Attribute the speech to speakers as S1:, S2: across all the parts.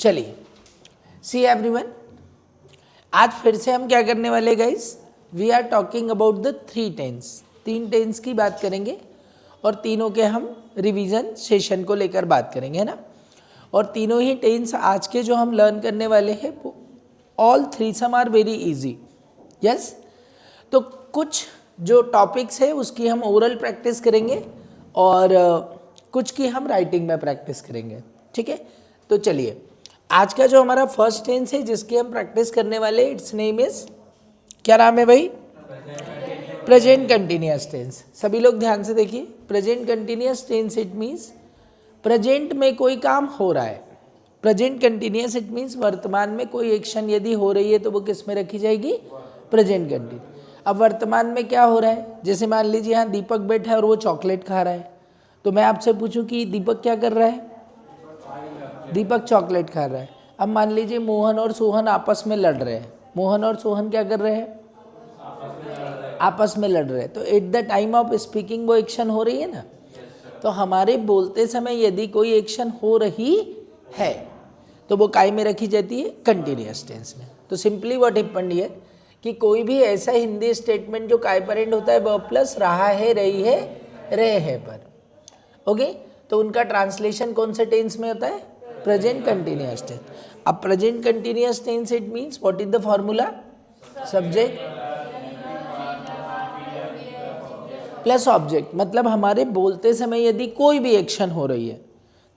S1: चलिए, see everyone, आज फिर से हम क्या करने वाले guys, we are talking about the 3 tense. 3 tense की बात करेंगे और तीनों के हम रिवीजन सेशन को लेकर बात करेंगे, है ना। और तीनों ही टेंस आज के जो हम लर्न करने वाले हैं वो all 3 some are very easy. Yes, तो कुछ जो टॉपिक्स है उसकी हम ओरल प्रैक्टिस करेंगे और कुछ की हम राइटिंग में प्रैक्टिस करेंगे, ठीक है। तो चलिए, आज का जो हमारा फर्स्ट टेंस है जिसकी हम प्रैक्टिस करने वाले, इट्स नेम इज, क्या नाम है भाई? Present continuous tense. सभी लोग ध्यान से देखिए, present continuous tense it means present में कोई काम हो रहा है। प्रेजेंट कंटिन्यूअस इट मीन्स वर्तमान में कोई एक्शन यदि हो रही है तो वो किस में रखी जाएगी? Present continuous. अब वर्तमान में क्या हो रहा है, जैसे मान लीजिए यहाँ दीपक बैठा है और वो चॉकलेट खा रहा है, तो मैं आपसे पूछूं कि दीपक क्या कर रहा है? दीपक चॉकलेट खा रहा है। अब मान लीजिए मोहन और सोहन आपस में लड़ रहे हैं। मोहन और सोहन क्या कर रहे हैं? आपस में लड़ रहे हैं। तो at the time of speaking वो एक्शन हो रही है ना। तो हमारे बोलते समय यदि कोई एक्शन हो रही है तो वो काय में रखी जाती है? कंटिन्यूअस टेंस में। तो सिंपली व्हाट हैपेंड हियर कि कोई भी ऐसा हिंदी स्टेटमेंट जो काय पर एंड होता है वह प्लस रहा है, रही है, रहे है पर, ओके, तो उनका ट्रांसलेशन कौन से टेंस में होता है? Present continuous tense. अब present continuous tense it means what is the formula? Subject plus object. मतलब हमारे बोलते समय यदि कोई भी एक्शन हो रही है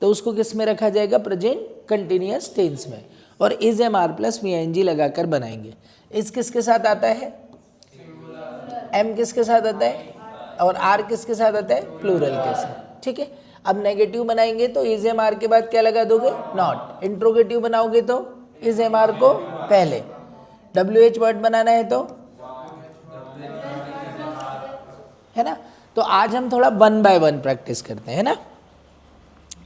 S1: तो उसको किस में रखा जाएगा? प्रेजेंट कंटिन्यूअस टेंस में। और is am are plus V N G लगाकर बनाएंगे। इस किसके साथ आता है? एम किसके साथ आता है? और आर किसके साथ आता है? प्लूरल के साथ, ठीक है। अब नेगेटिव बनाएंगे तो इज एम आर के बाद क्या लगा दोगे? नॉट। इंट्रोगेटिव बनाओगे तो इज एम आर को पहले, डब्ल्यू एच वर्ड बनाना है तो, है ना। तो आज हम थोड़ा 1 बाय 1 प्रैक्टिस करते हैं ना,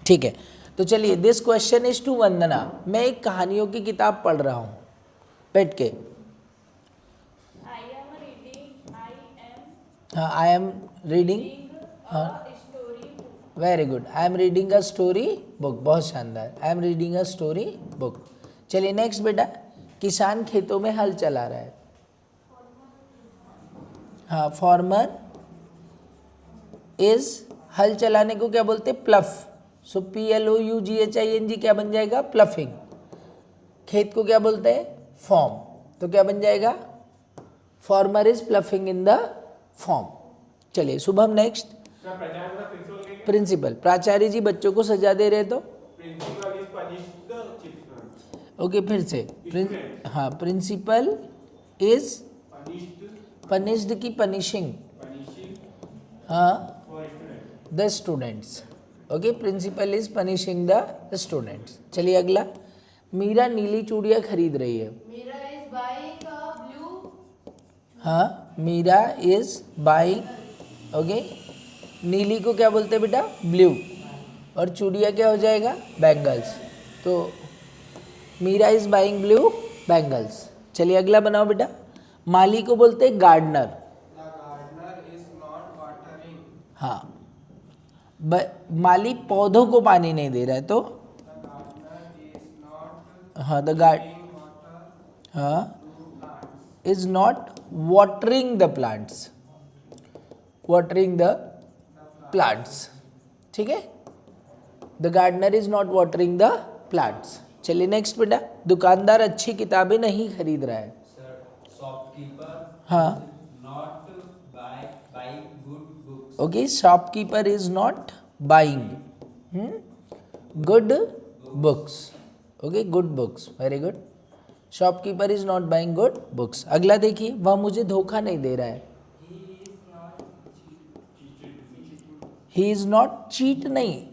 S1: ठीक है। तो चलिए, दिस क्वेश्चन इज टू वंदना। मैं एक कहानियों की किताब पढ़ रहा हूँ बैठ के। हाँ, आई एम रीडिंग, हाँ, very good. I am reading a story book, बहुत शानदार। I am reading a story book. चलिए नेक्स्ट बेटा, किसान खेतों में हल चला रहा है। हाँ, फॉर्मर इज, हल चलाने को क्या बोलते? प्लफ। सो PLOUGHING क्या बन जाएगा? प्लफिंग। खेत को क्या बोलते हैं? फॉर्म। तो क्या बन जाएगा? Farmer is ploughing in the form. चलिए शुभम नेक्स्ट। प्रिंसिपल, प्राचार्य जी बच्चों को सजा दे रहे तो ओके, फिर से हाँ, प्रिंसिपल इज पनिश्ड की पनिशिंग, हाँ, the students. Okay, principal is punishing the students. चलिए अगला, मीरा नीली चूड़ियाँ खरीद रही है।
S2: Meera is buying a blue,
S1: हाँ, मीरा इज बाइंग, ओके, नीली को क्या बोलते हैं बेटा? ब्लू। और चूड़ियाँ क्या हो जाएगा? बैंगल्स। तो Meera is buying blue bangles. चलिए अगला बनाओ बेटा, माली को बोलते हैं गार्डनर। हाँ, माली पौधों को पानी नहीं दे रहा है तो, हाँ, द गार्ड, हाँ, is not watering the plants, watering the plants, ठीक है। The gardener is not watering the plants. चलिए नेक्स्ट बेटा, दुकानदार अच्छी किताबें नहीं खरीद रहा है। हाँ, okay, shopkeeper is not buying good books. Okay, good books, very good. Shopkeeper is not buying good books. अगला देखिए, वह मुझे धोखा नहीं दे रहा है। ही इज नॉट चीट, नहीं,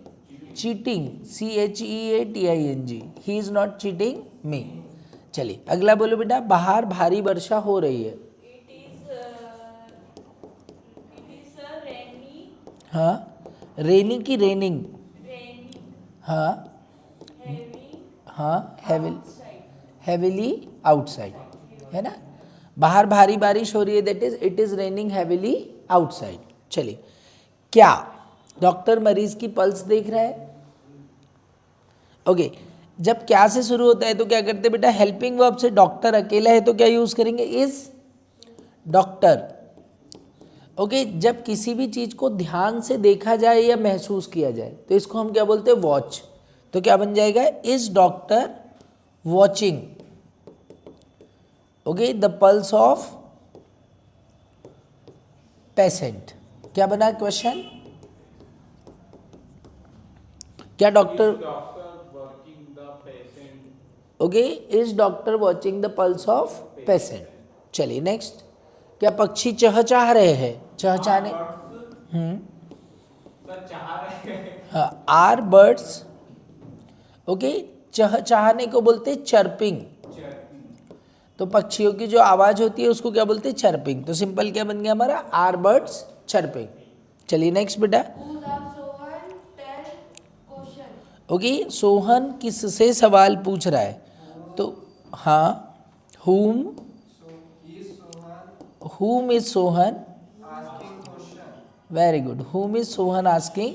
S1: cheating, CHEATING, he is not cheating मी। चलिए अगला बोलो बेटा, बाहर भारी वर्षा हो रही है। हाँ, रेनी की रेनिंग, हाँ, हाँ, हैविली आउटसाइड, है ना। बाहर भारी बारिश हो रही है, that is it is raining heavily outside. चलिए, क्या डॉक्टर मरीज की पल्स देख रहा है? ओके, जब क्या से शुरू होता है तो क्या करते हैं बेटा, हेल्पिंग वर्ब से, डॉक्टर अकेला है तो क्या यूज करेंगे, इज डॉक्टर। ओके, जब किसी भी चीज को ध्यान से देखा जाए या महसूस किया जाए तो इसको हम क्या बोलते हैं, वॉच। तो क्या बन जाएगा, is doctor watching, okay, the pulse of patient. क्या बना क्वेश्चन, क्या doctor, okay, is doctor watching the pulse of patient. चलिए नेक्स्ट, क्या पक्षी चहचहा रहे हैं, चहचहाने, हाँ, आर बर्ड्स, ओके, चहचहाने को बोलते हैं चर्पिंग। तो पक्षियों की जो आवाज होती है उसको क्या बोलते हैं, चर्पिंग। तो सिंपल क्या बन गया हमारा, आर बर्ड्स चर्पिंग। चलिए नेक्स्ट बेटा,
S2: Who the Sohan tell question?
S1: Okay, Sohan किससे सवाल पूछ रहा है, तो हाँ, whom is Sohan, very good, whom is Sohan asking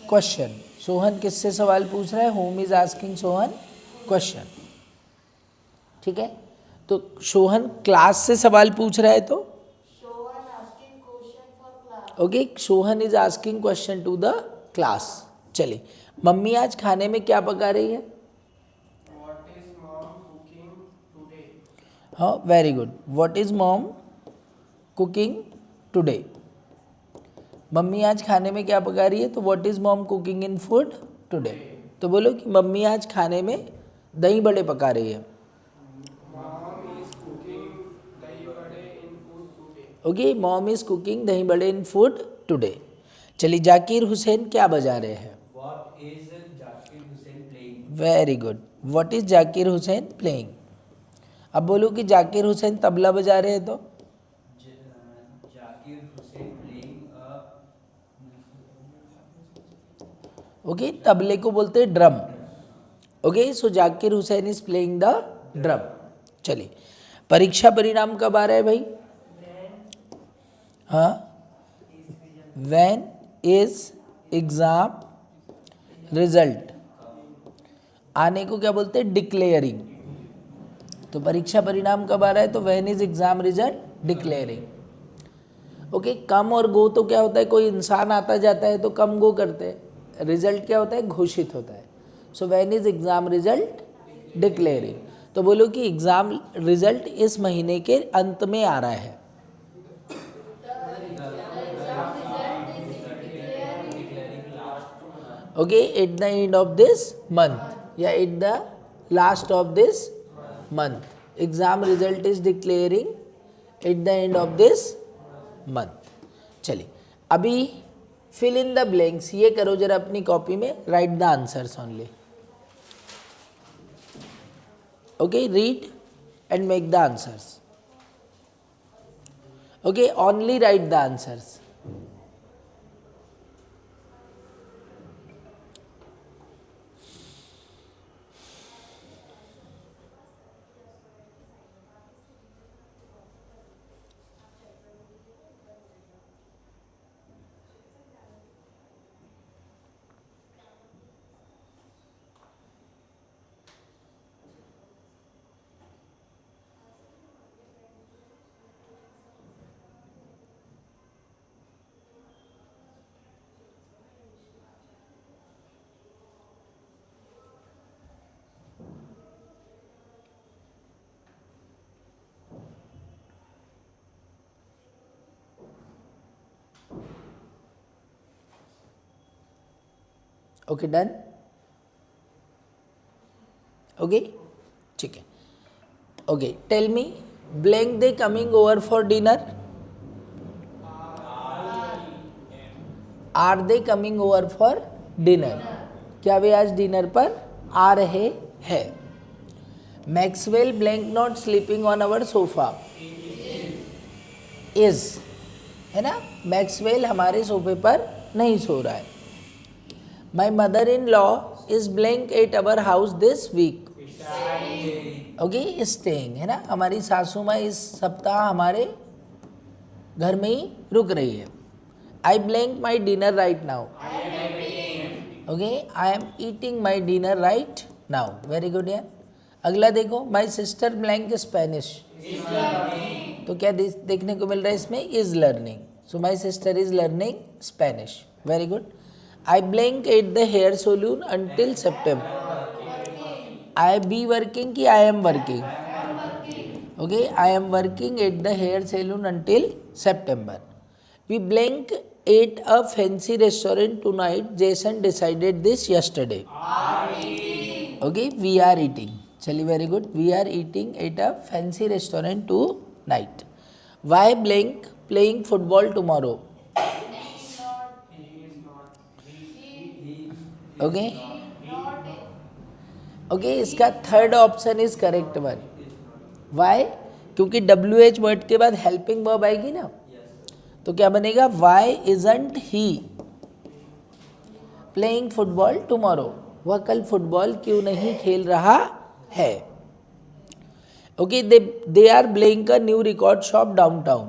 S1: question. Sohan किससे सवाल पूछ रहा है, whom is asking Sohan question. ठीक है, तो सोहन क्लास से सवाल पूछ रहा है तो
S2: Sohan asking question for class.
S1: Okay, Sohan is asking question to the class. चलिए, मम्मी आज खाने में क्या पका रही है,
S3: What is mom cooking today?
S1: हाँ, very good, what is mom cooking today. Mummy आज खाने में क्या पका रही है, तो what is mom cooking in food today. तो बोलो कि मम्मी आज खाने में दही बड़े पका रही है,
S3: Mom is cooking dahi vade in food today.
S1: Okay, mom is cooking दही बड़े इन फूड टुडे। चलिए, जाकिर हुसैन क्या बजा रहे हैं,
S4: What is Zakir Hussain playing?
S1: Very good, what is Zakir Hussain playing. अब बोलो कि जाकिर हुसैन तबला बजा रहे हैं तो
S4: Zakir Hussain playing a
S1: okay, तबले को बोलते हैं drum, okay, so Zakir Hussain is playing the drum. चलिए, परीक्षा परिणाम कब आ रहा है भाई, हाँ, व्हेन इज एग्जाम रिजल्ट, आने को क्या बोलते हैं, डिक्लेयरिंग। तो परीक्षा परिणाम कब आ रहा है, तो when is exam result declaring. Okay, come और गो तो क्या होता है, कोई इंसान आता जाता है तो कम गो करते हैं, रिजल्ट क्या होता है, घोषित होता है। So when is exam result declaring. तो बोलो कि एग्जाम रिजल्ट इस महीने के अंत में आ रहा है, okay, at the end of this month या at the last of this month, exam result is declaring at the end of this month. चलिए, अभी फिल इन द ब्लैंक्स ये करो जरा अपनी कॉपी में, write the answers only, okay, read and make the answers, okay, only write the answers. Okay, done, okay, ठीक है, okay, tell me, blank they coming over for dinner, are they coming over for dinner, क्या वे आज dinner पर आ रहे हैं। Maxwell blank not sleeping on our sofa, is, है ना, मैक्सवेल हमारे सोफे पर नहीं सो रहा है। My mother in law is blank at our house this week, okay, staying, है ना, हमारी सासू माँ इस सप्ताह हमारे घर में ही रुक रही है। आई blank my dinner right now, okay, I am eating my dinner right now. Very good यार। अगला देखो, माई सिस्टर ब्लैंक स्पेनिश, तो क्या देखने को मिल रहा है इसमें? Is learning. So my sister is learning Spanish. Very good. I blank at the hair salon until September. I be working कि I am working? Okay, I am working at the hair salon until September. We blank at a fancy restaurant tonight, Jason decided this yesterday. Okay, we are eating. चलिए, very good. We are eating at a fancy restaurant tonight. Why blank playing football tomorrow? Okay okay, इसका third option is correct one. Why? क्योंकि WH word के बाद helping verb आएगी ना, तो क्या बनेगा? Why isn't he playing football tomorrow? वह कल फुटबॉल क्यों नहीं खेल रहा है? Okay, they are playing a new record shop downtown.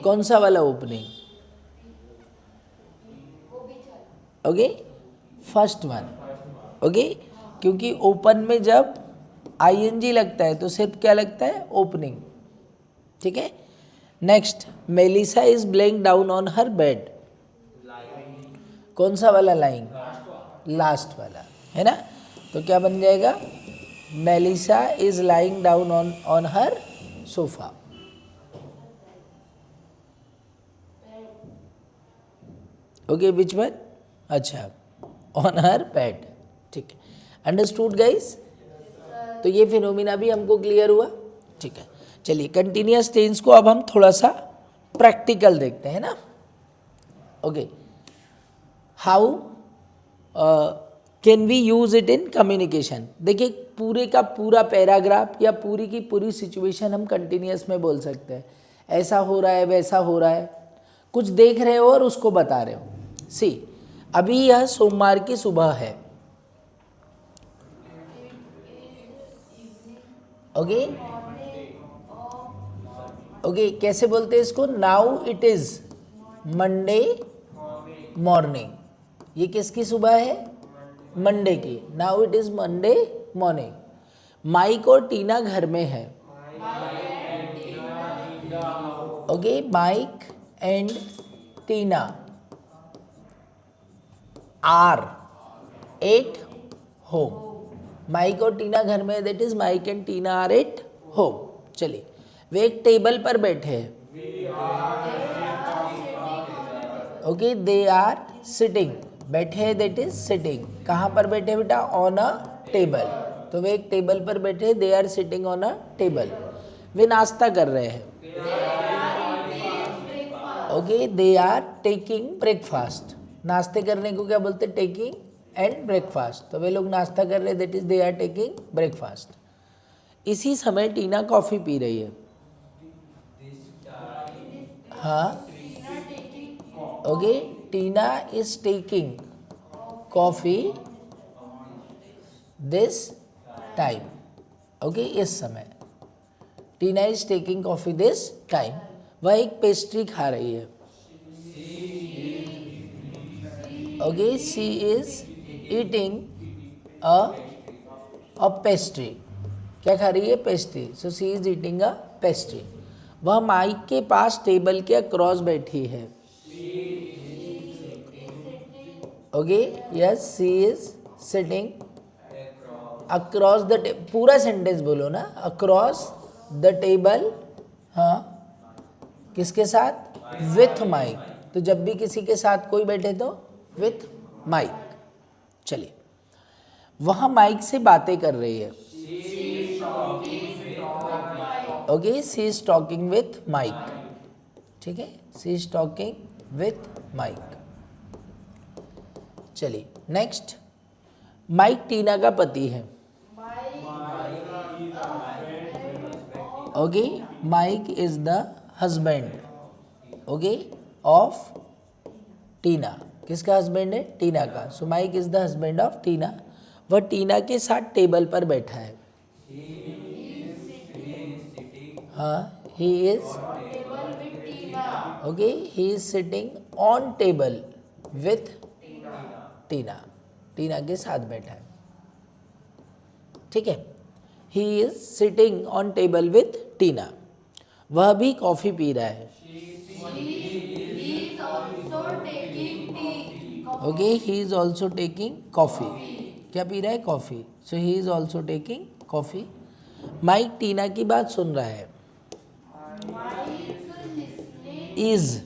S1: कौन सा वाला opening? Okay, first one. Okay, क्योंकि ओपन में जब ING लगता है तो सिर्फ क्या लगता है? ओपनिंग। ठीक है। Next, Melissa is laying down on her bed. कौन सा वाला लाइन? लास्ट वाला, है ना? तो क्या बन जाएगा? Melissa is lying down on her sofa. Okay, which one? अच्छा, ऑन हर बेड। ठीक है, अंडरस्टूड गाइस? तो ये फिनोमिना भी हमको क्लियर हुआ। ठीक है, चलिए कंटिन्यूअस टेंस को अब हम थोड़ा सा प्रैक्टिकल देखते हैं ना। Okay, how can we use it in communication? देखिए, पूरे का पूरा पैराग्राफ या पूरी की पूरी सिचुएशन हम कंटिन्यूअस में बोल सकते हैं। ऐसा हो रहा है, वैसा हो रहा है, कुछ देख रहे हो और उसको बता रहे हो। सी, अभी यह सोमवार की सुबह है। ओके ओके, कैसे बोलते हैं इसको? Now it is Monday morning. ये किसकी सुबह है? मंडे की। Now it is Monday morning. Mike और टीना घर में है। Okay, Mike and Tina are at home. Mike और टीना घर में, that is Mike and Tina are at home. चलिए, वे एक टेबल पर बैठे हैं। Okay, they are sitting. बैठे हैं, दैट इज सिटिंग। कहाँ पर बैठे बेटा? On a table. तो वे एक टेबल पर बैठे हैं, they are sitting on a table. वे नाश्ता कर रहे हैं। Okay, they are taking breakfast. नाश्ते करने को क्या बोलते हैं? Taking and breakfast. तो वे लोग नाश्ता कर रहे हैं, that is they are taking breakfast. इसी समय टीना कॉफ़ी पी रही है। हाँ, okay, Tina is taking coffee this time. Okay, इस समय Tina is taking coffee this time. वह एक पेस्ट्री खा रही है। Okay, she is eating a pastry. क्या खा रही है? Pastry. So she is eating a pastry. वह माइक के पास टेबल के अक्रॉस बैठी है। Okay, yes, she is sitting across the table. पूरा सेंटेंस बोलो ना, अक्रॉस द टेबल। हाँ, किसके साथ? With Mike. तो जब भी किसी के साथ कोई बैठे तो विथ माइक। चलिए, वह माइक से बातें कर रही है। Okay, she is talking with Mike. ठीक है, she is talking with Mike. चलिए, नेक्स्ट, माइक टीना का पति है। Okay, Mike is the husband, okay, of Tina. किसका हस्बैंड है? टीना का। So Mike is the husband of Tina. वह टीना के साथ टेबल पर बैठा है। हाँ, he is, okay, he is sitting on table with Tina. Tina के साथ बैठा है। ठीक है, he is sitting on table with Tina, वह भी कॉफ़ी पी रहा है।
S2: He is also taking tea.
S1: Okay, he is also taking coffee, क्या पी रहा है? Coffee. So he is also taking coffee. Mike Tina की बात सुन रहा है। इज,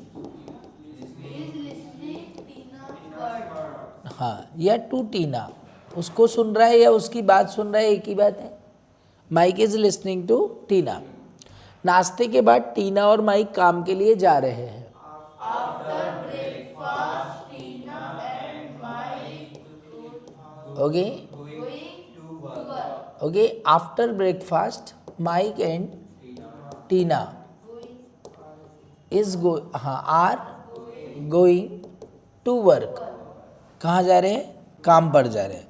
S1: हाँ, या टू टीना, उसको सुन रहा है या उसकी बात सुन रहा है, एक ही बात है। माइक इज लिसनिंग टू टीना। नाश्ते के बाद टीना और माइक काम के लिए जा रहे हैं। Okay okay, after breakfast Mike and Tina is go हाँ आर गोइंग टू वर्क। कहाँ जा रहे हैं? काम पर जा रहे हैं।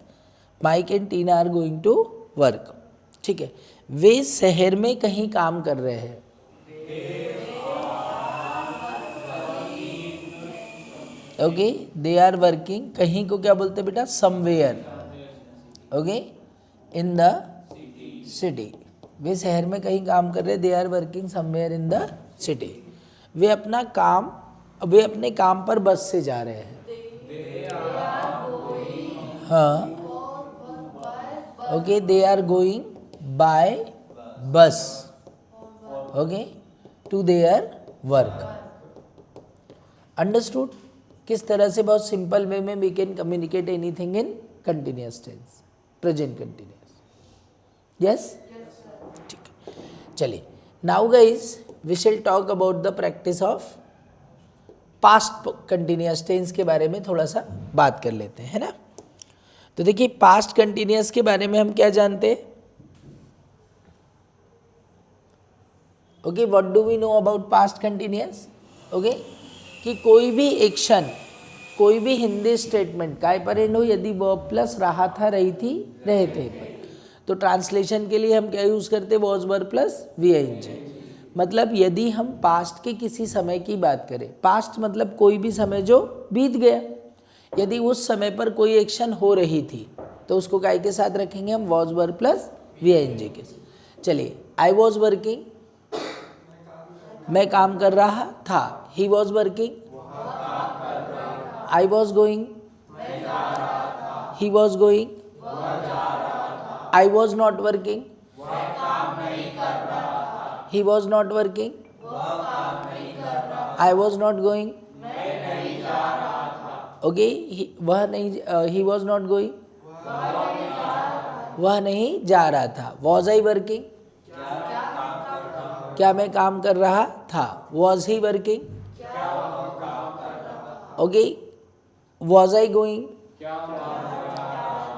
S1: Mike and Tina are going to work, ठीक है। वे शहर में कहीं काम कर रहे हैं। ओके, दे आर वर्किंग, कहीं को क्या बोलते हैं बेटा? Somewhere. Okay, in the city, वे शहर में कहीं काम कर रहे हैं। They are working somewhere in the city. वे अपने काम पर बस से जा रहे हैं। हाँ, okay, they are going by bus, okay, to their work. Understood? किस तरह से बहुत सिंपल वे में we can communicate anything in continuous tense, present continuous. Yes, ठीक है। चलिए, now guys we shall talk about the practice of past continuous tense के बारे में थोड़ा सा बात कर लेते हैं, है ना। तो देखिए, पास्ट कंटिन्यूअस के बारे में हम क्या जानते हैं? Okay, what do we know about past continuous? Okay, कि कोई भी एक्शन, कोई भी हिंदी स्टेटमेंट काय पर एंड हो, यदि वर्ब प्लस रहा था, रही थी, रहे थे पर, तो ट्रांसलेशन के लिए हम क्या यूज़ करते? Was verb plus VING. मतलब यदि हम पास्ट के किसी समय की बात करें, पास्ट मतलब कोई भी समय जो बीत गया, यदि उस समय पर कोई एक्शन हो रही थी तो उसको काय के साथ रखेंगे हम? वॉज वर्ब प्लस वीआईएनजी के साथ। चलिए, आई वॉज वर्किंग, मैं काम कर रहा था। He was working, I was going, he was going, I was not working, he was not working, I was not going, okay, वह नहीं, ही वॉज नॉट गोइंग, वह नहीं जा रहा था। वॉज आई वर्किंग, क्या मैं काम कर रहा था? Was he working, okay, was I going,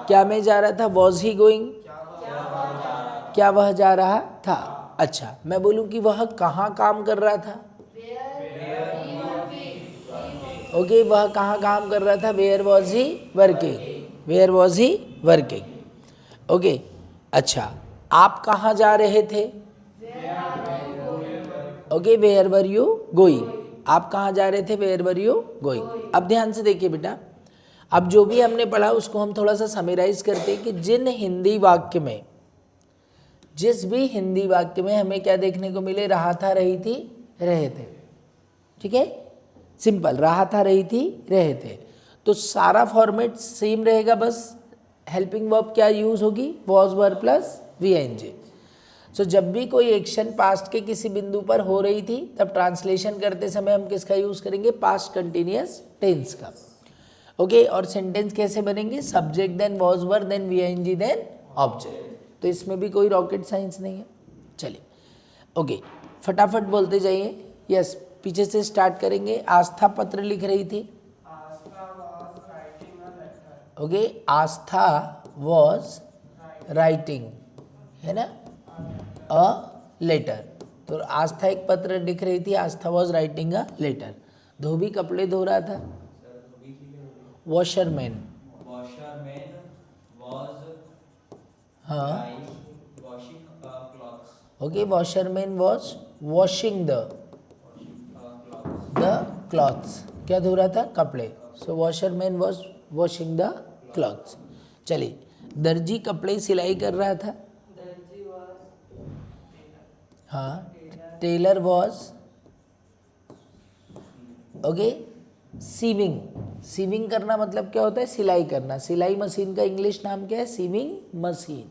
S1: क्या मैं जा रहा था? वॉज ही गोइंग, क्या वह जा रहा था? अच्छा, मैं बोलूं कि वह कहाँ काम कर रहा था? ओके, वह कहाँ काम कर रहा था? Where was he working, where was he working. Okay, अच्छा, आप कहाँ जा रहे थे? Okay, where were you going, आप कहाँ जा रहे थे? Where were you going. अब ध्यान से देखिए बेटा, अब जो भी हमने पढ़ा उसको हम थोड़ा सा समराइज करते हैं कि जिन हिंदी वाक्य में, जिस भी हिंदी वाक्य में हमें क्या देखने को मिले? रहा था, रही थी, रहे थे। ठीक है, सिंपल, रहा था, रही थी, रहे थे। तो सारा फॉर्मेट सेम रहेगा, बस हेल्पिंग वर्ब क्या यूज होगी? Was verb plus VNG. So जब भी कोई एक्शन पास्ट के किसी बिंदु पर हो रही थी तब ट्रांसलेशन करते समय हम किसका यूज करेंगे? पास्ट कंटिन्यूअस टेंस का। ओके, और सेंटेंस कैसे बनेंगे? Subject then was verb then VNG then object. तो इसमें भी कोई रॉकेट साइंस नहीं है। चलिए, ओके, फटाफट बोलते जाइए। यस, पीछे से स्टार्ट करेंगे। आस्था पत्र लिख रही थी। ओके, आस्था वॉज राइटिंग, है ना, अ लेटर। तो आस्था एक पत्र लिख रही थी, Aastha was writing a letter. धोबी कपड़े धो रहा था। वॉशरमैन,
S4: Washerman was
S1: हाँ,
S4: washing clothes.
S1: Okay, washerman was washing the clothes. क्या धो रहा था? कपड़े। So washerman was washing the clothes. चलिए, दर्जी कपड़े सिलाई कर रहा था. हाँ. Tailor was okay sewing. Sewing करना मतलब क्या होता है? सिलाई करना. सिलाई मशीन का इंग्लिश नाम क्या है? Sewing machine.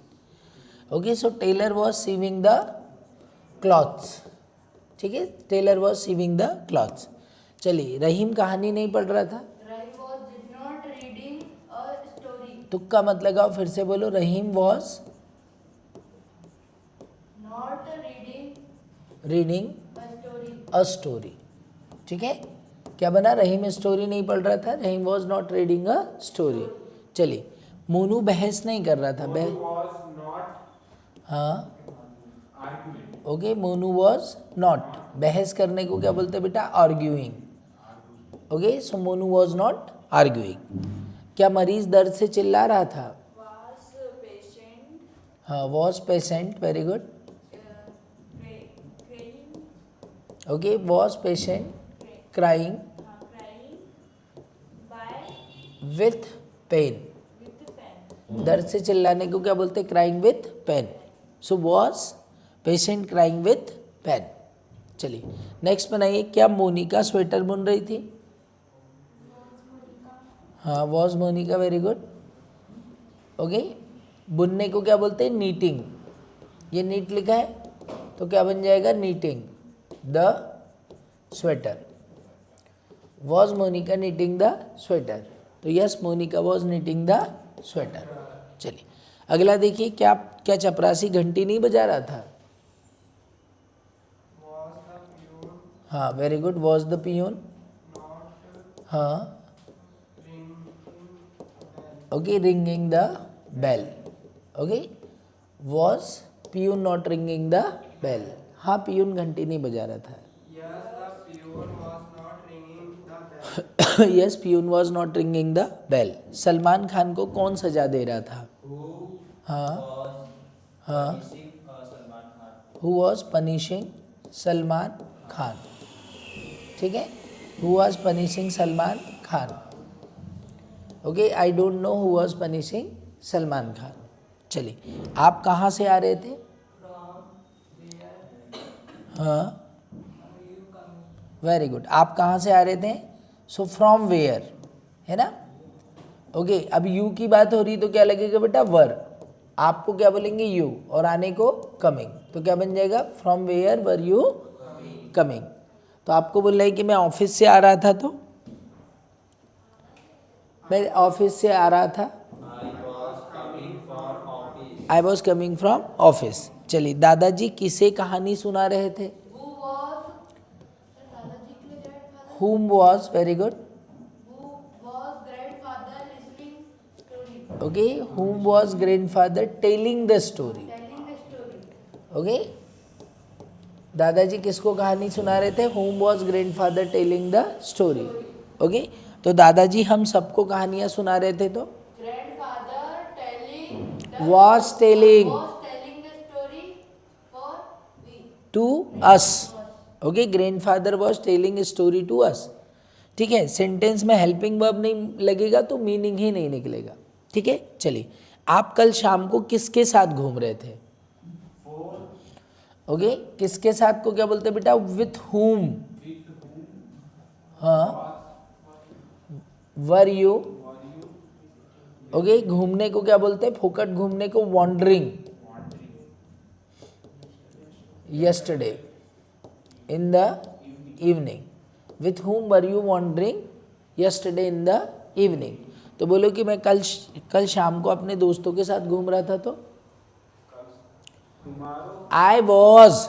S1: Okay, so tailor was sewing the clothes. ठीक है, tailor was sewing the clothes. चलिए, रहीम कहानी नहीं पढ़ रहा था.
S2: Rahim was did not reading a story.
S1: तुक्का मत लगाओ, फिर से बोलो. Rahim was
S2: Not reading
S1: reading
S2: a story.
S1: A story. ठीक है, क्या बना? रहीम स्टोरी नहीं पढ़ रहा था. Rahim was not reading a story. चलिए, मोनू बहस नहीं कर रहा था.
S3: was not
S1: हाँ,
S3: arguing.
S1: Okay. Monu was not. बहस करने को क्या बोलते हैं बेटा? Arguing. Okay, so Monu was not arguing. क्या मरीज दर्द से चिल्ला रहा था?
S2: Was patient.
S1: हाँ, was patient. Very good.
S2: Crying.
S1: Okay, was patient crying
S2: Crying. By
S1: with pain.
S2: with pen.
S1: दर्द से चिल्लाने को क्या बोलते हैं? Crying with pain. So was patient crying with pain. चलिए, नेक्स्ट बनाइए. क्या मोनिका स्वेटर बुन रही थी? हाँ, was Monica. Very good. Okay, बुनने को क्या बोलते हैं? नीटिंग. ये नीट लिखा है तो क्या बन जाएगा? Knitting the sweater. Was Monika knitting the sweater. तो yes, Monika was knitting the sweater. चलिए, अगला देखिए. क्या क्या चपरासी घंटी नहीं बजा रहा था?
S3: Was the pure
S1: हाँ, very good. Was the peon.
S3: not
S1: हाँ,
S3: ringing bell?
S1: ओके. Ringing the bell. Okay, was peon not ringing the bell. हाँ, पियून घंटी नहीं बजा रहा था.
S3: Yes, the pure was not ringing the bell.
S1: Yes, peon was not ringing the bell. Salman Khan को कौन सजा दे रहा था?
S4: Who
S1: हाँ,
S4: was
S1: हाँ.
S4: punishing Salman Khan?
S1: Who was punishing Salman Khan. ठीक है, who was punishing Salman Khan. Okay, I don't know who was punishing Salman Khan. चलिए, आप कहाँ से आ रहे थे? हाँ, वेरी गुड. आप कहाँ से आ रहे थे? सो फ्रॉम वेयर, है ना. ओके, अब यू की बात हो रही तो क्या लगेगा बेटा? वर. आपको क्या बोलेंगे? यू. और आने को कमिंग. तो क्या बन जाएगा? From where were you coming. तो आपको बोल रहा है कि मैं ऑफिस से आ रहा था. तो मैं ऑफिस से आ रहा था. I was coming from office. चलिए, दादाजी किसे कहानी सुना रहे थे?
S2: Who was दादाजी के grandfather?
S1: Whom was. Very good.
S2: Who was grandfather listening story?
S1: Okay, whom was grandfather telling the story.
S2: Telling the story.
S1: Okay, दादाजी किसको कहानी सुना रहे थे? Whom was grandfather telling the story. Okay, तो दादाजी हम सबको कहानियाँ सुना रहे थे. तो
S2: Grandfather telling the
S1: was telling
S2: was telling the story for we.
S1: To us. Okay, grandfather was telling story to us. ठीक है, सेंटेंस में हेल्पिंग वर्ब नहीं लगेगा तो मीनिंग ही नहीं निकलेगा. ठीक है, चलिए. आप कल शाम को किसके साथ घूम रहे थे? ओके, किसके साथ को क्या बोलते हैं बेटा? With whom. हाँ, वर यू. ओके, घूमने को क्या बोलते हैं? फोकट घूमने को wandering. yesterday in the evening. With whom were you wandering yesterday in the evening? तो बोलो कि मैं कल शाम को अपने दोस्तों के साथ घूम रहा था. तो I was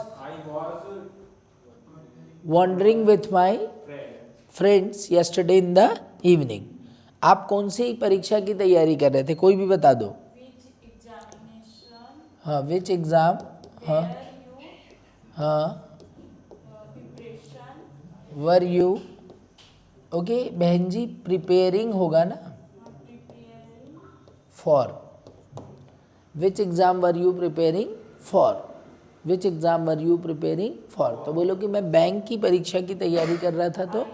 S1: wandering with my friends yesterday in the evening. आप कौन सी परीक्षा की तैयारी कर रहे थे? कोई भी बता दो.
S2: Which examination
S1: हाँ, which exam. हाँ,
S2: were you
S1: हाँ,
S2: preparation
S1: वर यू. ओके, बहन जी प्रिपेयरिंग होगा ना.
S2: preparing
S1: for. Which exam were you preparing for. Which exam were you preparing for. तो बोलो कि मैं बैंक की परीक्षा की तैयारी कर रहा था. तो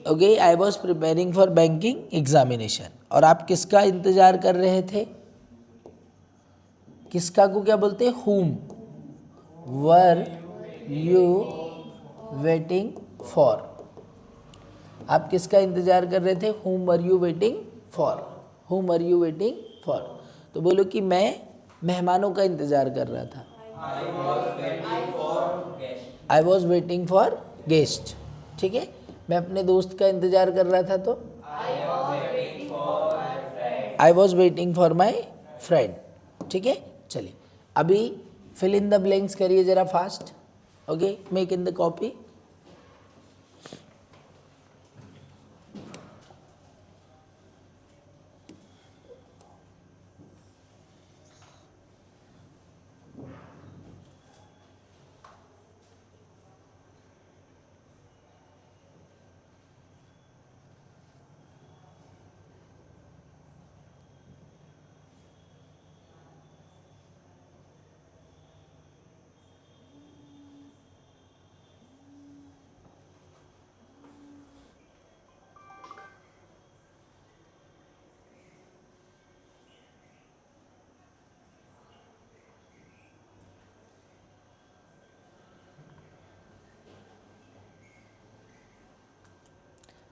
S1: okay, I was preparing for banking examination. और आप किसका इंतजार कर रहे थे? किसका को क्या बोलते हैं? whom were you waiting for? आप किसका इंतजार कर रहे थे? whom were you waiting for? whom were you waiting for? तो बोलो कि मैं मेहमानों का इंतजार कर रहा था। I was waiting for guest। ठीक है, मैं अपने दोस्त का इंतजार कर रहा था तो I was waiting for my friend। ठीक है, चलिए अभी फिल इन द ब्लैंक्स करिए जरा fast. Okay, make in the copy.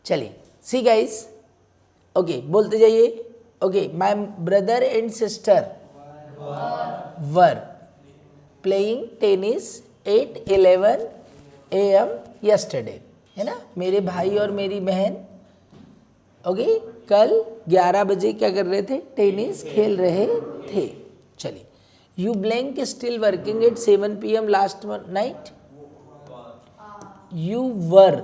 S1: चलिए, सी गाइस, ओके बोलते जाइए। Okay, my brother and sister were playing tennis at 11 AM yesterday, है ना। मेरे भाई और मेरी बहन ओके कल 11 बजे क्या कर रहे थे? टेनिस खेल रहे थे। चलिए, you blank still working at 7 PM last night. You were,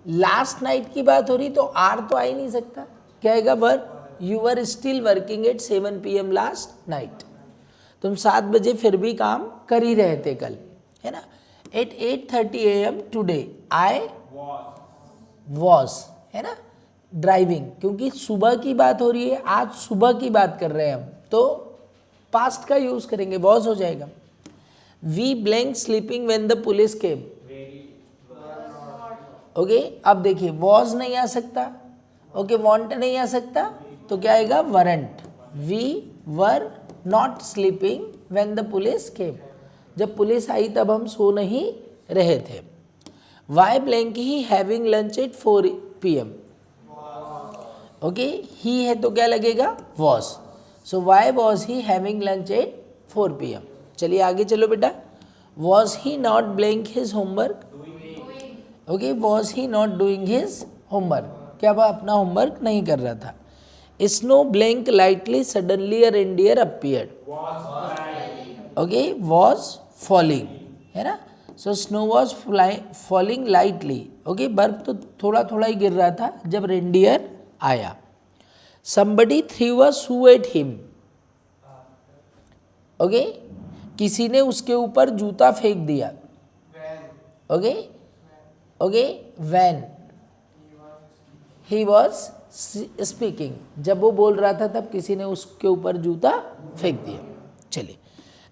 S1: last night की बात हो रही तो आर तो आ ही नहीं सकता, क्या आएगा? Were. You were still working at 7 PM last night. तुम 7 बजे फिर भी काम कर ही रहे थे कल, है ना। At 8:30 AM today I was, है ना, ड्राइविंग, क्योंकि सुबह की बात हो रही है, आज सुबह की बात कर रहे हैं हम, तो पास्ट का यूज करेंगे, वॉज हो जाएगा। We blank sleeping when the police came. Okay, अब देखिए वॉज नहीं आ सकता, ओके वॉन्ट नहीं आ सकता, तो क्या आएगा? Weren't. We were not sleeping when the police came. जब पुलिस आई तब हम सो नहीं रहे थे। Why blank he having lunch at 4 PM। Okay, he है तो क्या लगेगा? Was. So why was he having lunch at 4 PM। चलिए आगे चलो बेटा। Was he not blank his homework. Okay, was he not doing his homework, क्या वह अपना होमवर्क नहीं कर रहा था। Snow blank lightly suddenly a reindeer appeared. Okay, was falling, है ना। So snow was falling lightly. Okay, बर्फ तो थोड़ा थोड़ा ही गिर रहा था जब रेनडियर आया। Somebody through a shoe at him. Okay, किसी ने उसके ऊपर जूता फेंक दिया। Okay okay, when he was speaking, जब वो बोल रहा था तब किसी ने उसके ऊपर जूता फेंक दिया। चलिए,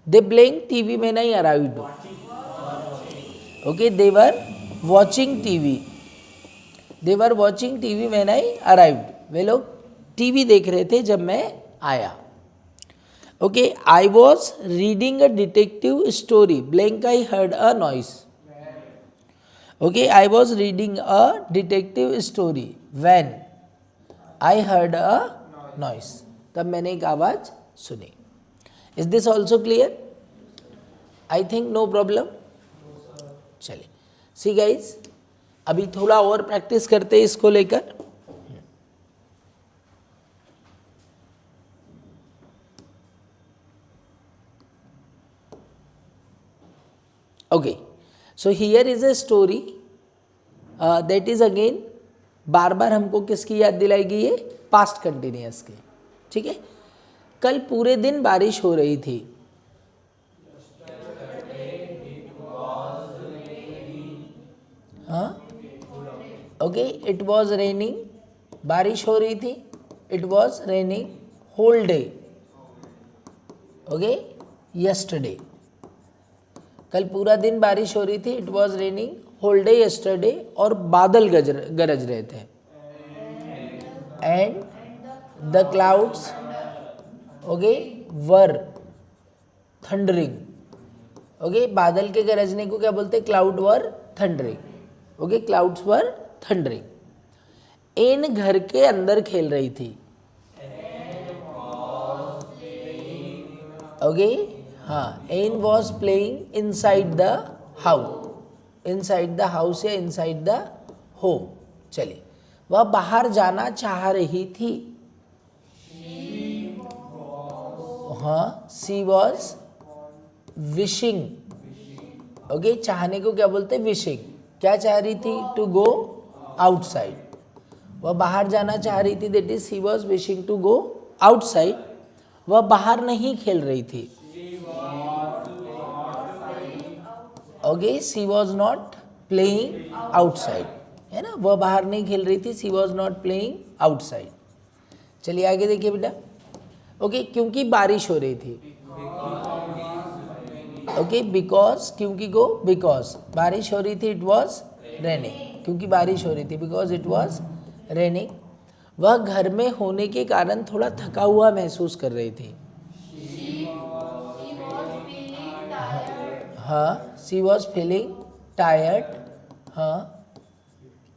S1: दे ब्लैंक टीवी में नहीं arrived. Okay, they were watching TV. They were watching TV में नहीं अराइव्ड, वे लोग टीवी देख रहे थे जब मैं आया। Okay, I was reading a detective story blank I heard a noise. Okay, I was reading a detective story when I heard a noise। तब मैंने एक आवाज़ सुनी। Is this also clear? I think no problem। चलिए, see guys, अभी थोड़ा और practice करते हैं इसको लेकर। Okay, so here is a story that is again, बार बार हमको किसकी याद दिलाएगी? ये पास्ट कंटिन्यूअस की। ठीक है, कल पूरे दिन बारिश हो रही थी। हाँ, ओके, इट वॉज रेनिंग, बारिश हो रही थी। It was raining whole day. Okay, yesterday, कल पूरा दिन बारिश हो रही थी। It was raining whole day yesterday और बादल गरज रहे थे। And the clouds okay were thundering. Okay, बादल के गरजने को क्या बोलते हैं? Cloud were thundering. Okay, clouds were thundering. Ann घर के अंदर खेल रही थी। ओके, हाँ, Ann was playing inside the house. Inside the house या इनसाइड द होम। चलिए, वह बाहर जाना चाह रही थी। हाँ, सी वॉज विशिंग। ओके, चाहने को क्या बोलते हैं? विशिंग। क्या चाह रही थी? To go outside. वह बाहर जाना चाह रही थी, that is she was wishing to go outside. वह बाहर नहीं खेल रही थी। Okay, she was not playing outside, है ना? वह बाहर नहीं खेल रही थी, she was not playing outside. चलिए आगे देखिए बेटा। ओके, क्योंकि बारिश हो रही थी। ओके, बिकॉज, क्योंकि को बिकॉज बारिश हो रही थी, इट वॉज रेनिंग। क्योंकि बारिश हो रही थी, बिकॉज इट वॉज रेनिंग। वह घर में होने के कारण थोड़ा थका हुआ महसूस कर रही थी। हाँ, सी वॉज फीलिंग टायर्ड। हाँ,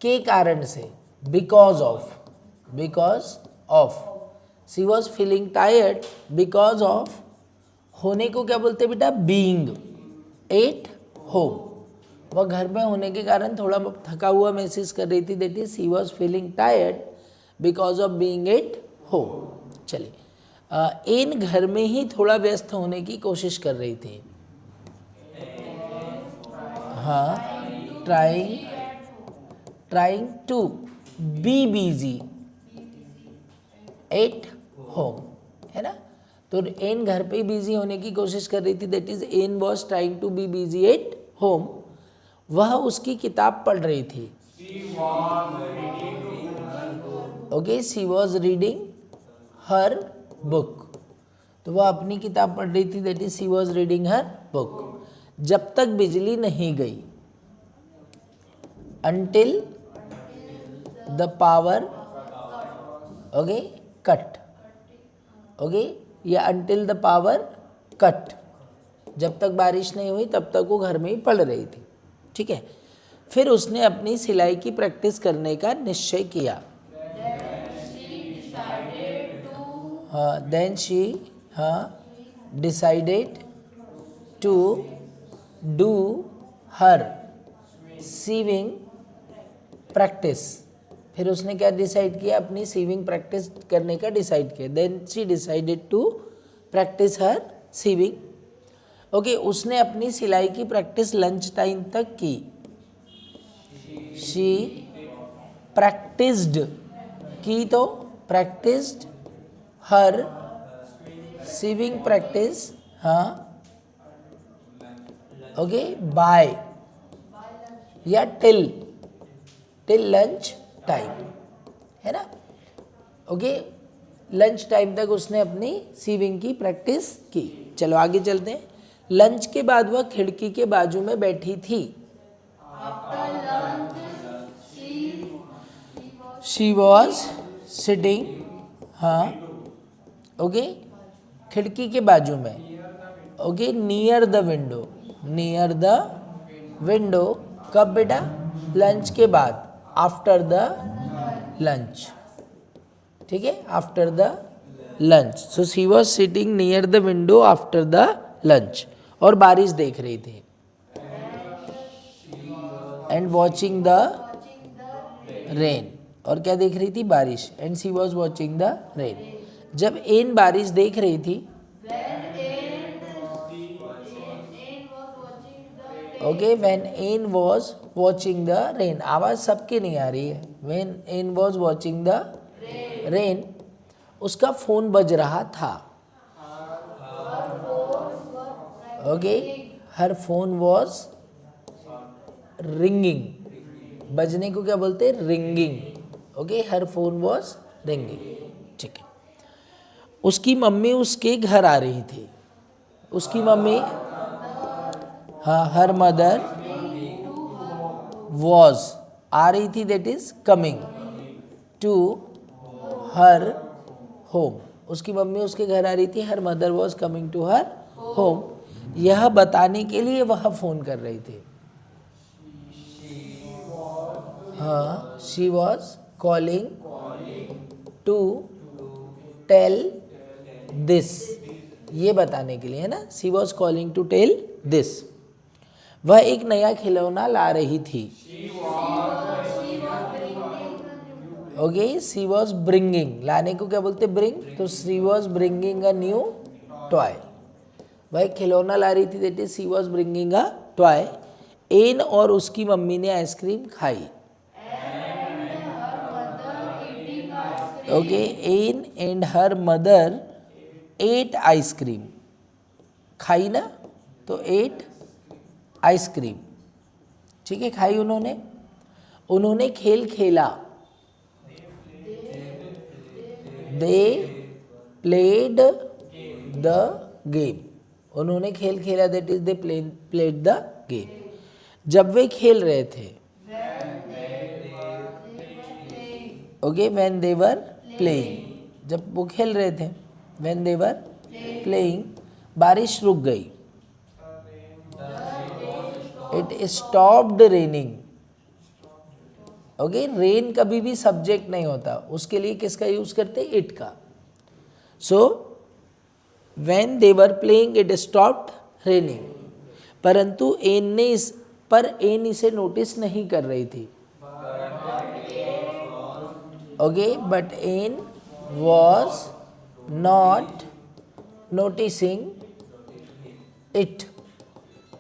S1: के कारण से, because of. She was feeling tired because of. होने को क्या बोलते हैं बेटा? Being at home. वह घर में होने के कारण थोड़ा थका हुआ महसूस कर रही थी, that is she was feeling tired because of being at home. चलिए, एन घर में ही थोड़ा व्यस्त होने की कोशिश कर रही थी। हाँ, trying to be busy at home, है ना? तो एन घर पे बिजी होने की कोशिश कर रही थी, that is Ann was trying to be busy at home. वह उसकी किताब पढ़ रही थी। Okay, she was reading her book. तो वह अपनी किताब पढ़ रही थी, that is she was reading her book. जब तक बिजली नहीं गई, until the power okay cut. Okay, या until the power cut। जब तक बारिश नहीं हुई तब तक वो घर में ही पढ़ रही थी। ठीक है, फिर उसने अपनी सिलाई की प्रैक्टिस करने का निश्चय किया। हाँ, then she decided to do her sewing practice. फिर उसने क्या डिसाइड किया? अपनी सीविंग प्रैक्टिस करने का डिसाइड किया। Then she decided to practice her sewing. Okay, उसने अपनी सिलाई की प्रैक्टिस लंच टाइम तक की। शी प्रैक्टिस्ड, की तो प्रैक्टिस्ड हर सीविंग प्रैक्टिस। हाँ, ओके, बाय या टिल लंच टाइम, है ना? ओके, लंच टाइम तक उसने अपनी सीविंग की प्रैक्टिस की। चलो आगे चलते हैं। लंच के बाद वह खिड़की के बाजू में बैठी थी। शी वॉज सिटिंग, हाँ, ओके, खिड़की के बाजू में। Okay, near the window. कब बेटा? लंच के बाद, आफ्टर द लंच। ठीक है, after the lunch. So she was sitting near the window after the lunch. और बारिश देख रही थी। And watching the rain. और क्या देख रही थी? बारिश। And she was watching the rain. जब एन बारिश देख रही थी, okay, when an was watching the rain. आवाज सबकी नहीं आ रही है। When an was watching the rain, उसका फोन बज रहा था। Okay, her phone was ringing. बजने को क्या बोलते हैं? Ringing. Okay, her phone was ringing. ठीक है, उसकी मम्मी उसके घर आ रही थी। उसकी मम्मी, हाँ, हर मदर वॉज आ रही थी, that is coming to her home. उसकी मम्मी उसके घर आ रही थी, her mother was coming to her home. यह बताने के लिए वह फोन कर रही थी। हाँ, she was calling to tell this, ये बताने के लिए है ना, she was calling to tell this. वह एक नया खिलौना ला रही थी। ओके, शी वॉज ब्रिंगिंग, लाने को क्या बोलते ब्रिंग, तो she was bringing a new toy. वह एक खिलौना ला रही थी, that is she was bringing a toy. Ann और उसकी मम्मी ने आइसक्रीम खाई। Okay, Ann and her mother ate ice cream, खाई ना, तो एट आइसक्रीम, ठीक है, खाई उन्होंने। उन्होंने खेल खेला, दे प्लेड द गेम। उन्होंने खेल खेला, that is they played the game. जब वे खेल रहे थे, okay, when they were playing, जब वो खेल रहे थे, व्हेन दे वर प्लेइंग, बारिश रुक गई। It stopped raining. Okay, rain कभी भी सब्जेक्ट नहीं होता, उसके लिए किसका यूज करते, इट का। So when they were playing it stopped raining. परंतु एन इसे नोटिस नहीं कर रही थी। Okay, but Ann was not noticing it,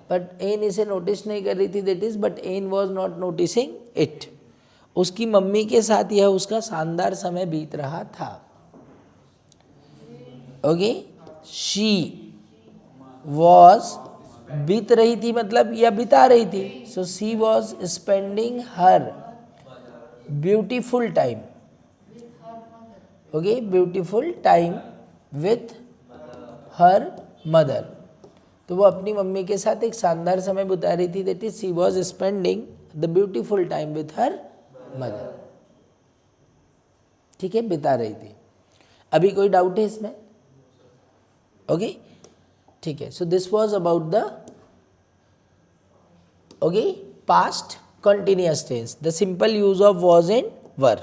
S1: but Ann इसे नोटिस नहीं कर रही थी, that is but Ann was not noticing it. उसकी मम्मी के साथ यह उसका शानदार समय बीत रहा था। ओके, शी वॉज, बीत रही थी मतलब या बिता रही थी, so she was spending her beautiful time. Okay, beautiful time with her mother, तो वो अपनी मम्मी के साथ एक शानदार समय बिता रही थी, that is she was spending the beautiful time with her mother. ठीक है, बिता रही थी। अभी कोई डाउट है इसमें? ओके, ठीक है। So this was about the okay past continuous tense, the simple use of was and were.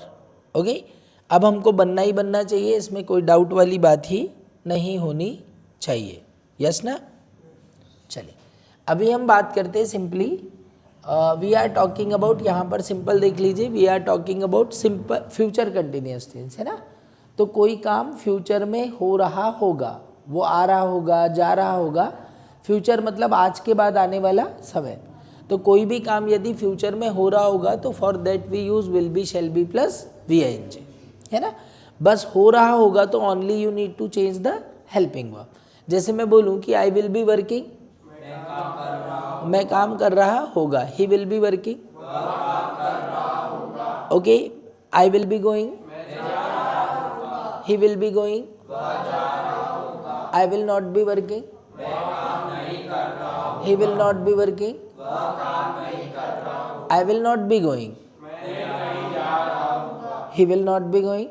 S1: Okay, अब हमको बनना ही बनना चाहिए, इसमें कोई डाउट वाली बात ही नहीं होनी चाहिए। यस ना? चलिए, अभी हम बात करते हैं simply, we are talking about, यहाँ पर सिंपल देख लीजिए, we are talking about simple future continuous tense, है ना। तो कोई काम फ्यूचर में हो रहा होगा, वो आ रहा होगा, जा रहा होगा, फ्यूचर मतलब आज के बाद आने वाला समय। तो कोई भी काम यदि फ्यूचर में हो रहा होगा तो for that we use will be, shall be plus VING, है ना। बस हो रहा होगा तो only you need to change the helping verb. जैसे मैं बोलूँ कि आई विल बी वर्किंग, मैं काम कर रहा होगा, ही will be working, okay, I will be going, he will be going, I will not be working, he will not be working, I will not be going, he will not be going,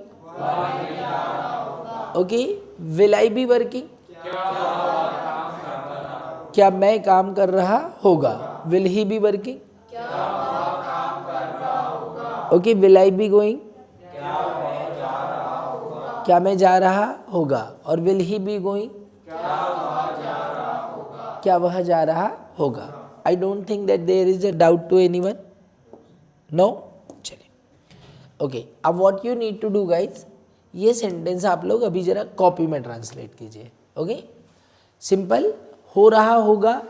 S1: okay, will I be working, क्या मैं काम कर रहा होगा, will he be working, okay, will I be going, क्या मैं जा रहा होगा, और विल ही बी गोइंग, क्या वह जा रहा होगा। I don't think that there is a doubt to anyone, no. चलिए, ओके, अब what you need to do guys, ये सेंटेंस आप लोग अभी जरा कॉपी में ट्रांसलेट कीजिए। ओके, सिंपल, हो रहा होगा,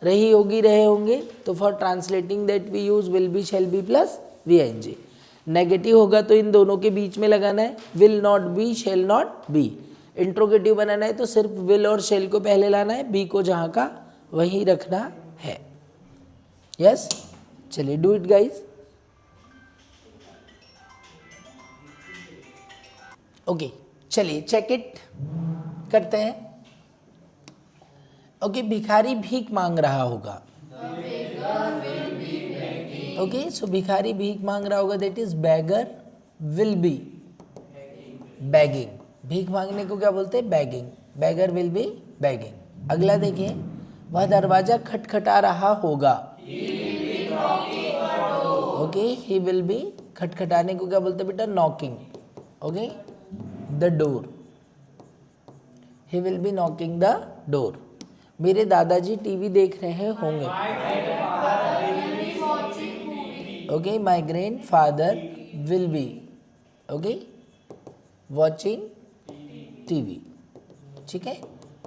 S1: रही होगी, रहे होंगे, तो for translating that we use will be, shall be plus VING। Negative होगा तो इन दोनों के बीच में लगाना है, will not be, shall not be. Interrogative बनाना है तो सिर्फ विल और शैल को पहले लाना है, बी को जहाँ का वहीं रखना है। यस, चलिए डू इट गाइज। ओके, चलिए चेक इट करते हैं। ओके, भिखारी भीख मांग रहा होगा। ओके, सो भिखारी भीख मांग रहा होगा, that is beggar will be begging. भीख मांगने को क्या बोलते हैं? Begging. Beggar will be begging. अगला देखिए, वह दरवाजा खटखटा रहा होगा। ओके, ही विल बी, खटखटाने को क्या बोलते हैं बेटा? Knocking. Okay, the door, he will be knocking the door. मेरे दादाजी टीवी देख रहे होंगे। Okay, my grandfather will be, okay, watching TV. ठीक है,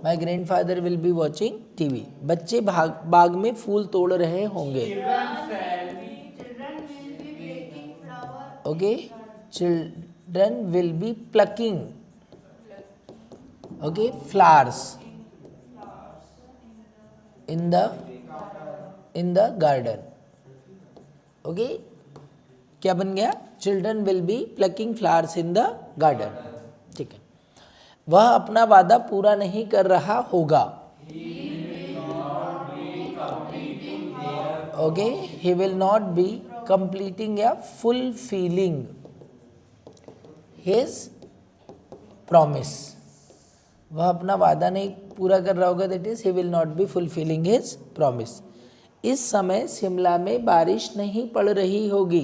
S1: my grandfather will be watching TV. बच्चे बाग में फूल तोड़ रहे होंगे। Okay, children will be plucking, okay, flowers in the garden. Okay, क्या बन गया? Children will be plucking flowers in the garden. ठीक है, वह अपना वादा पूरा नहीं कर रहा होगा। Okay, he will not be completing या फुलफिलिंग हिज प्रॉमिस। वह अपना वादा नहीं पूरा कर रहा होगा, that is he will not B fulfilling his promise. इस समय शिमला में बारिश नहीं पड़ रही होगी।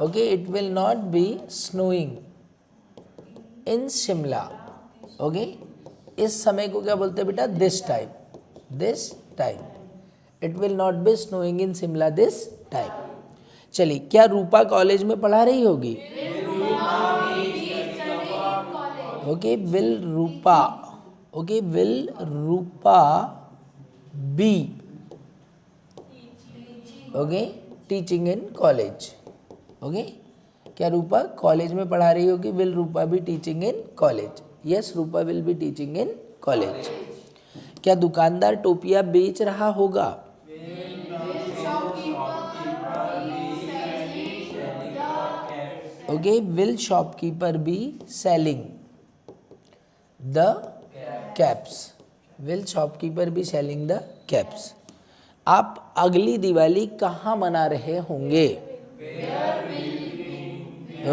S1: Okay, it will not B snowing in Shimla. Okay, इस समय को क्या बोलते हैं बेटा? This time. This time, it will not B snowing in Shimla this time. चलिए, क्या रूपा कॉलेज में पढ़ा रही होगी? Okay, will Rupa, okay, will Rupa be, okay, teaching in college. Okay, क्या रूपा कॉलेज में पढ़ा रही होगी? Will Rupa be teaching in college? Yes, Rupa will be teaching in college. क्या दुकानदार टोपियां बेच रहा होगा? Okay, will shopkeeper be selling the caps? Will shopkeeper be selling the caps? आप अगली दिवाली कहाँ मना रहे होंगे?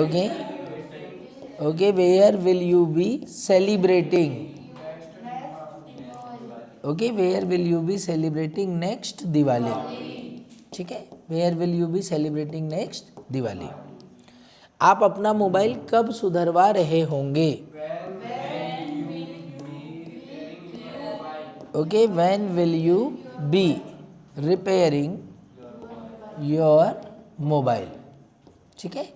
S1: Okay, okay, where will you be celebrating? Okay, where will you be celebrating next Diwali? ठीक है, where will you be celebrating next Diwali? आप अपना मोबाइल कब सुधरवा रहे होंगे? Okay, when will you be repairing your mobile? ठीक है,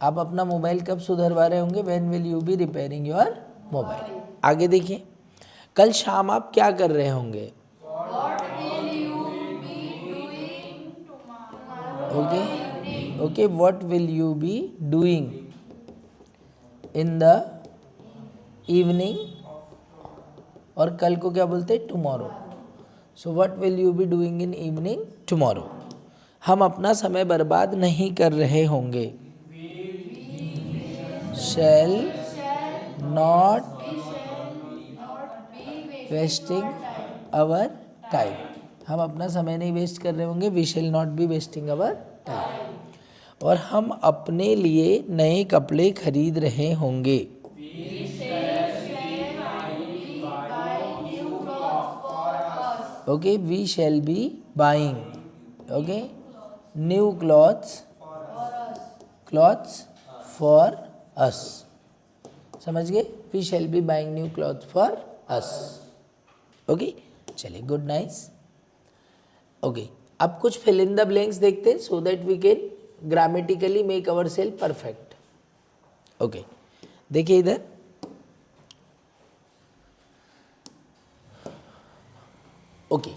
S1: आप अपना मोबाइल कब सुधरवा रहे होंगे? When will you be repairing your mobile? आगे देखिए, कल शाम आप क्या कर रहे होंगे? Okay, okay, what will you be doing in the evening? और कल को क्या बोलते हैं? Tomorrow. So what will you be doing in evening tomorrow? हम अपना समय बर्बाद नहीं कर रहे होंगे। Shall not wasting our time? हम अपना समय नहीं वेस्ट कर रहे होंगे। We shall not be wasting our time. और हम अपने लिए नए कपड़े खरीद रहे होंगे। Okay, we shall be buying, okay, new clothes for us. समझ गए? We shall be buying new clothes for us. Okay, चलिए, गुड, नाइस। ओके, अब कुछ फिल इन द ब्लैंक्स देखते हैं, so that we can grammatically make our self perfect. Okay, देखिए इधर, okay,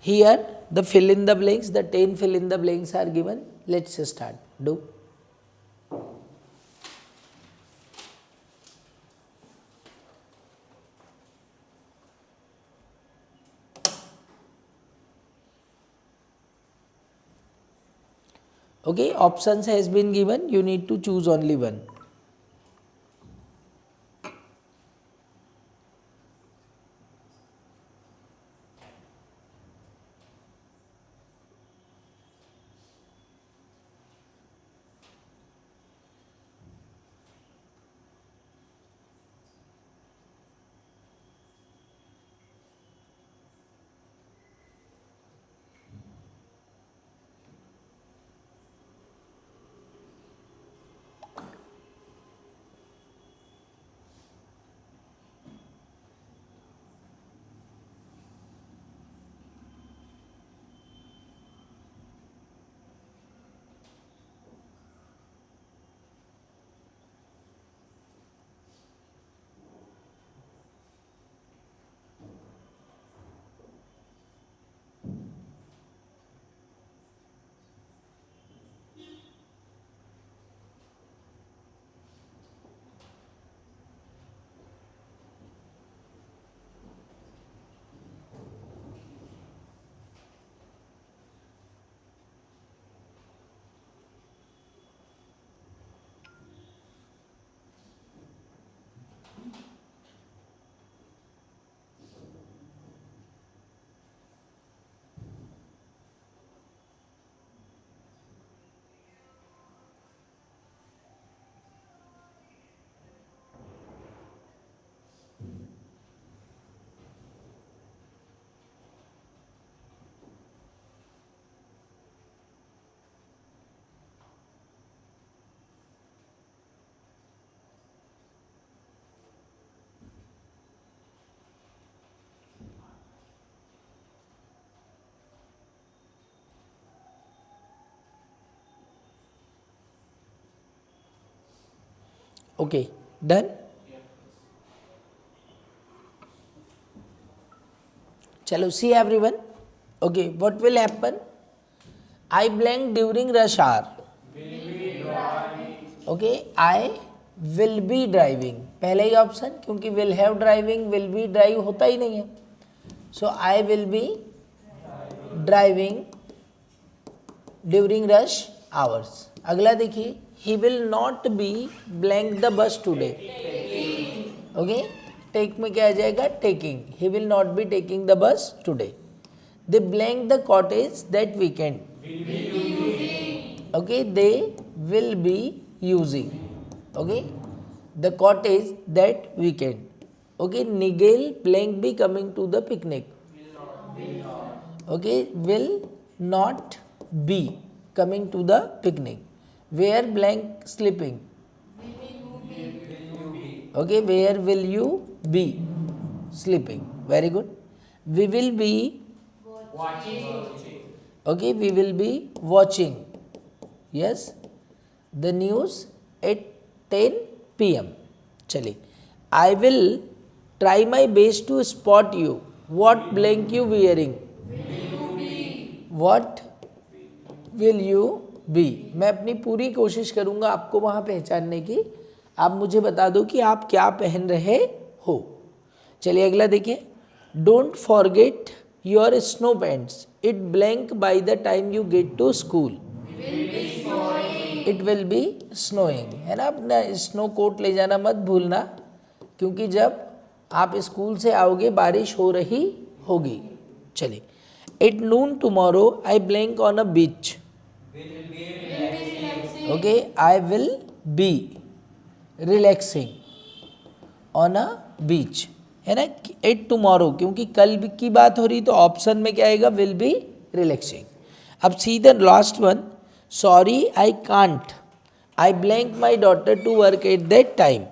S1: here the fill in the blanks, the 10 fill in the blanks are given. Let's start. Do. Okay, options has been given, you need to choose only one. Okay done. चलो see everyone. Okay what will happen. I blank during rush hour. Okay I will be driving. पहले ही option, क्योंकि will have driving, will be drive होता ही नहीं है. So I will be driving during rush hours. अगला देखिए, he will not be blank the bus today. Okay take में क्या आ जाएगा, taking. He will not be taking the bus today. They blank the cottage that weekend. Okay they will be using. Okay the cottage that weekend. Okay Nigel blank be coming to the picnic. Okay will not be coming to the picnic. Where blank sleeping. Okay where will you be sleeping. Very good. We will be watching. Okay we will be watching. Yes the news at 10 p.m. चलिए, I will try my best to spot you. What blank you wearing. What will you be. मैं अपनी पूरी कोशिश करूंगा आपको वहाँ पहचानने की. आप मुझे बता दो कि आप क्या पहन रहे हो. चलिए अगला देखिए. Don't forget your snow pants. It blank by the time you get to school. It will be snowing. है ना, अपना स्नो कोट ले जाना मत भूलना, क्योंकि जब आप स्कूल से आओगे बारिश हो रही होगी. चलिए, at noon tomorrow I blank on a beach. Okay I will be relaxing on a beach. है ना, एट टुमारो, क्योंकि कल की बात हो रही तो ऑप्शन में क्या आएगा, विल बी रिलैक्सिंग. अब see the last one. Sorry I can't I blank my daughter to work at that time.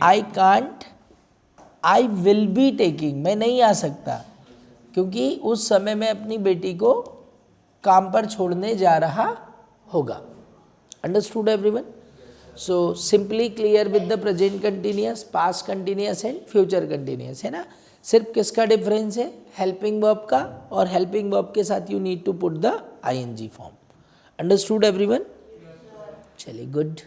S1: I can't I will be taking. मैं नहीं आ सकता क्योंकि उस समय मैं अपनी बेटी को काम पर छोड़ने जा रहा होगा. Understood everyone. So simply clear with the present continuous, past continuous and future continuous. है ना, सिर्फ किसका डिफरेंस है, हेल्पिंग वर्ब का, और हेल्पिंग वर्ब के साथ you need to put the ING form. Understood everyone. चलिए गुड.